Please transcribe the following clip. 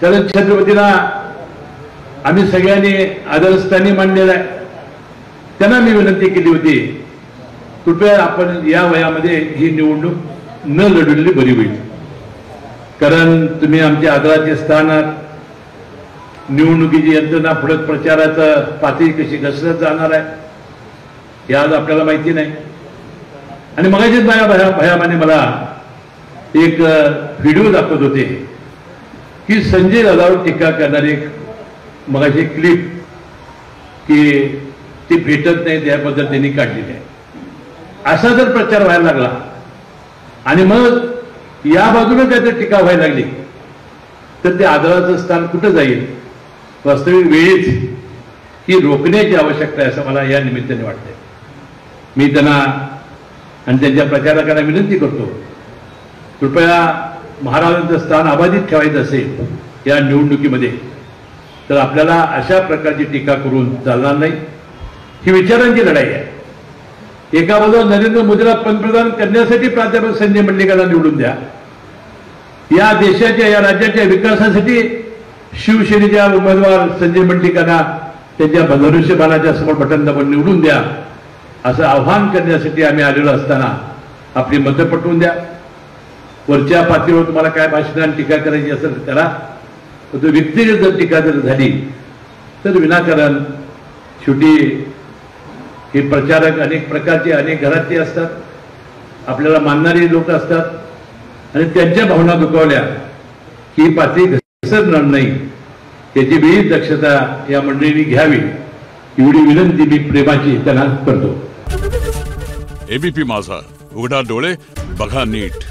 कारण छत्रपतींना आम्ही सगळ्यांनी आदरस्थानी मानलेला आहे। त्यांना मी विनंती केली होती, कृपया आपण या वयामध्ये ही निवडणूक न लढवली बरी होईल, कारण तुम्ही आमच्या आदराचे स्थान आहात। निवडणुकीची यंत्रणा पुढे प्रचाराचं पातळी कशी घसरत जाणार आहे हे आज आपल्याला माहिती नाही। आणि मगाशीच माझ्या भयामाने मला एक व्हिडिओ दाखवत होते की संजय दादावर टीका करणारी एक मगाशी क्लिप की ती भेटत नाही त्याबद्दल त्यांनी काढलेली आहे। असा जर प्रचार व्हायला लागला आणि मग या बाजूने काहीतरी टीका व्हायला लागली तर ते आदराचं स्थान कुठं जाईल? वास्तविक वेळीच ही रोखण्याची आवश्यकता आहे असं मला या निमित्ताने वाटतंय। मी त्यांना आणि त्यांच्या प्रचारकांना विनंती करतो, कृपया महाराजांचं स्थान अबाधित ठेवायचं असेल या निवडणुकीमध्ये तर आपल्याला अशा प्रकारची टीका करून चालणार नाही। ही विचारांची लढाई आहे। एका बाजूला नरेंद्र मोदीला पंतप्रधान करण्यासाठी प्राध्यापक संजय मंडलिकांना निवडून द्या, या देशाच्या या राज्याच्या विकासासाठी शिवसेनेच्या उमेदवार संजय मंडलिकांना त्यांच्या धनुष्यबाणाच्या समोर बटन दाबून निवडून द्या असं आव्हान करण्यासाठी आम्ही आलेलो असताना आपली मतं पटवून द्या। वरच्या पातळीवर तुम्हाला काय भाषणाने टीका करायची असेल करा, परंतु व्यक्तिगत जर टीका जर झाली तर विनाकारण शेवटी हे प्रचारक अनेक प्रकारचे अनेक घरातले असतात, आपल्याला मानणारे लोक असतात आणि त्यांच्या भावना दुखावल्या की पातळी घसरणार नाही याची वेळीच दक्षता या मंडळींनी घ्यावी एवढी विनंती मी प्रेमाची त्यांना करतो। एबीपी माझा, उघडा डोळे बघा नीट।